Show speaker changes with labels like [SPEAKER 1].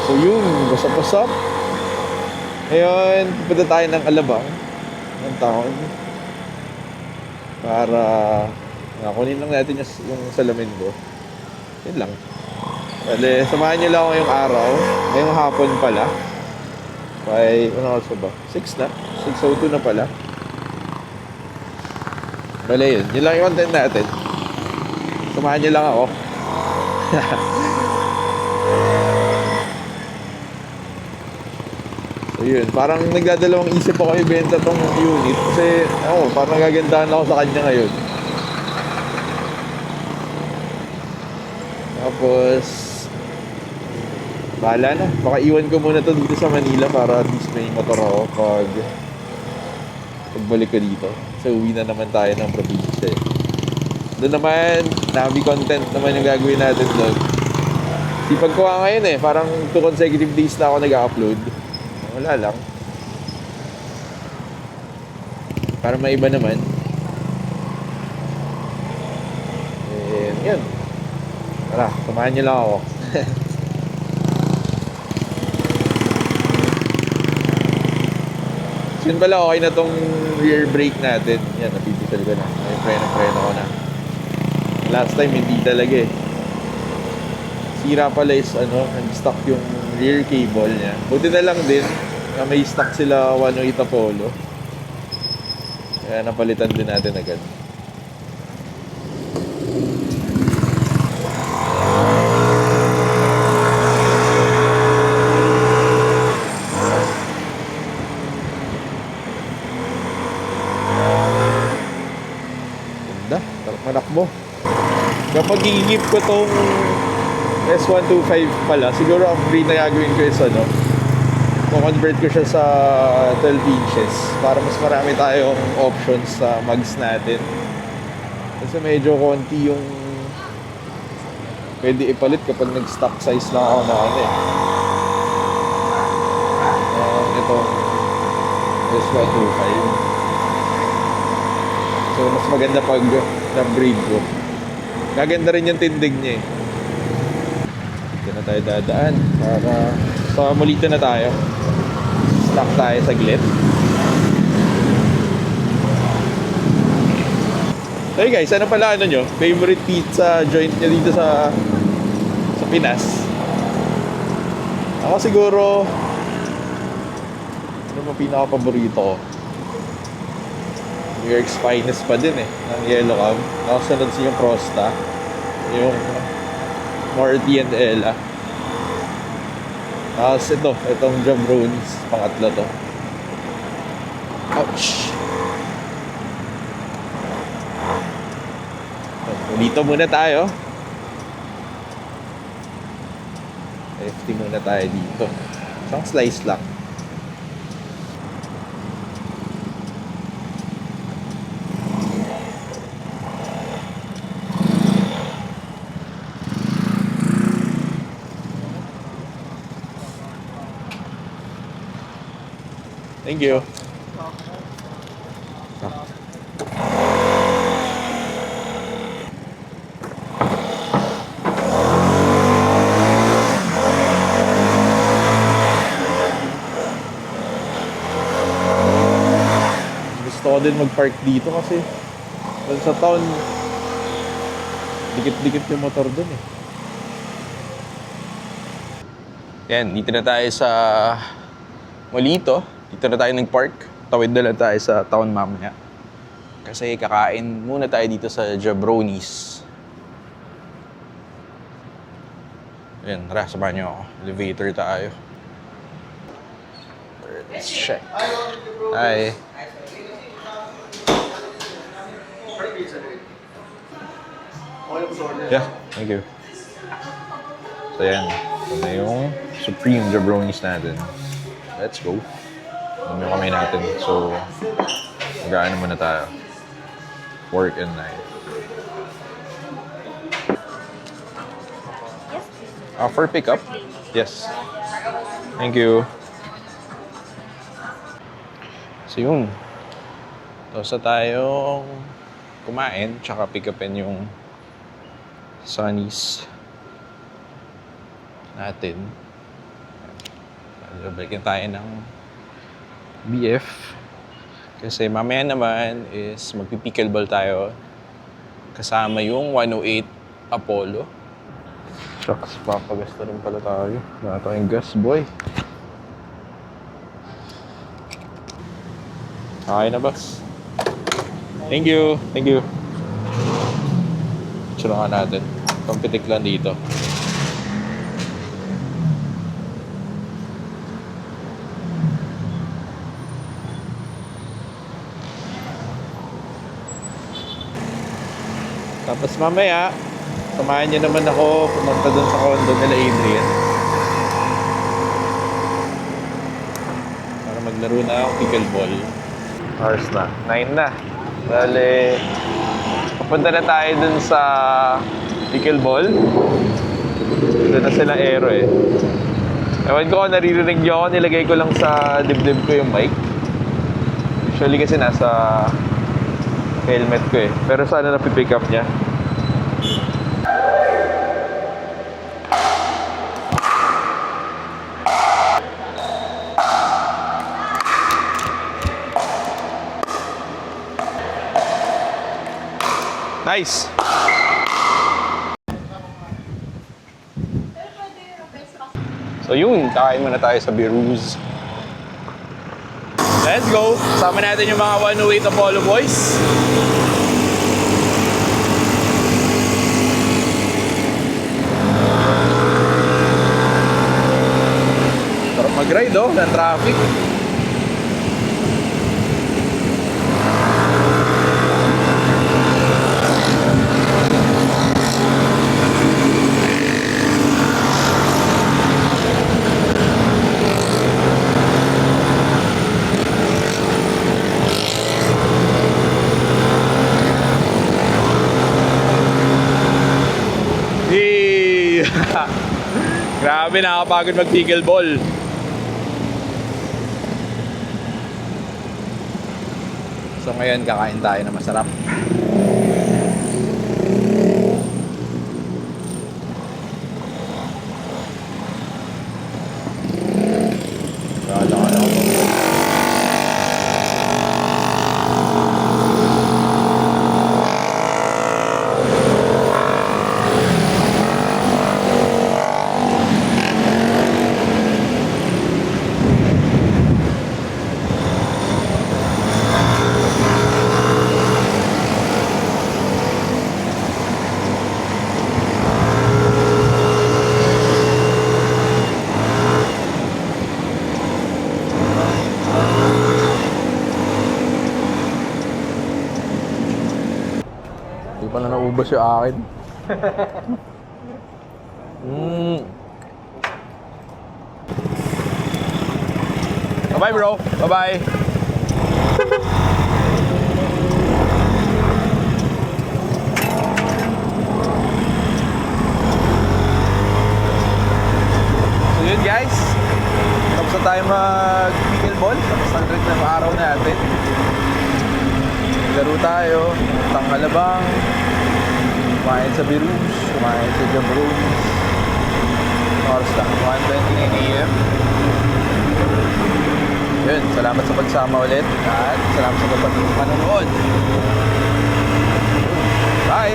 [SPEAKER 1] So yun, what's up? Ngayon, pupunta tayo ng Alabang ng town para kunin lang natin yung salamin ko. Yun lang. Bale, samahan niyo lang ako ngayong araw. Ngayong hapon pala. By, ano oras ba? 6 na? 6:02 na pala. Bale yun. Yun lang yung content natin. Samahan niyo lang ako. So yun, parang nagdadalawang isip ako ibenta tong unit kasi parang nagagandahan ako sa kanya ngayon. Tapos bahala na, baka iwan ko muna to dito sa Manila para at least may motor ako pagbalik ko dito. So uwi na naman tayo ng probinsya eh. Doon naman, nabi content naman yung gagawin natin doon. Sipag ko nga ngayon eh, parang 2 consecutive days na ako nag-upload. Wala lang. Para maiba naman. Yun. Tara, samahan niyo lang ako. Yun pala, okay na tong rear brake natin. Yan, napipital ko na. May preno ko na. Last time, hindi talaga eh. Sira pala is nag-stock yung rear cable niya. Buti na lang din na may stock sila 108 Apollo. Kaya napalitan din natin agad. Ganda, manakbo. Kapag i-give ko tong S125 pala, siguro upgrade na gagawin ko is convert ko siya sa 12 inches para mas marami tayong options sa mags natin. Kasi medyo konti yung pwede ipalit kapag nag-stock size lang ako na itong S125. So mas maganda pag na-upgrade ko. Gaganda rin yung tindig niya eh. Dito na tayo dadaan para sa Molito na tayo. Stop tayo saglit. So hey guys, ano pala nyo? Favorite pizza joint nyo dito sa Pinas? Ako siguro ano mo pinaka-paborito ko? New York's Finest pa din eh, ng Yellow Cab. Nakasunod siya yung Prosta, yung Marty and Ella. Tapos itong Jabronis, pangatlo to. Ouch! Dito muna tayo. FT muna tayo dito. Isang slice lang. Thank you. Gusto ko din mag-park dito kasi sa town dikit-dikit yung motor dun eh. Yan, dito na tayo sa Molito. Dito na tayo nag-park. Tawid na lang tayo sa town mamaya. Kasi kakain muna tayo dito sa Jabronis. Ayan, tara, samahan niyo ako. Elevator tayo. Let's check. Hi. Yeah, thank you. So yan, ito na yung Supreme Jabronis natin. Let's go. Ano yung kamay natin. So, mag-aano muna tayo. Work and night. For pickup? Yes. Thank you. So yun. Tapos na tayong kumain, tsaka pick upin yung Sunnies natin.
[SPEAKER 2] Balikin tayo ng BF. Kasi mamaya naman is magpipickleball tayo. Kasama yung 108 Apollo. Shucks, papagasta rin pala tayo. Wala tayong gas, boy. Okay na, boss. Thank you. Thank you. Tsurangan natin. Pampitik lang dito. Tapos mamaya, samahan niyo naman ako pumunta doon sa condo nila Adrian. Para maglaro na ako pickleball. Hours na. 9 na. Bale, papunta na tayo dun sa pickleball. Doon na sila aero eh. Ewan ko kung naririnig niyo ako, nilagay ko lang sa dibdib ko yung mic. Usually kasi nasa helmet ko eh. Pero sana napipick up niya. Nice! So yun, kakain muna tayo sa Biruz. Let's go! Sama natin yung mga 108 Apollo boys. Sarap mag-ride oh, ng traffic. Grabe, nakakapagod mag-pickleball. So ngayon, kakain tayo na masarap. Kala ka na ako. Hindi pa na naubos yung akin. Bye-bye bro. Bye-bye. So yun guys. Tapos na tayo mag-pickleball. Tapos ang trip ng araw natin. Laro tayo. Tanghalabang. Kumain sa Biruz. Kumain sa Jabroons. Oras lang. 1:29 AM. Yun, salamat sa pagsama ulit at salamat sa panonood. Bye!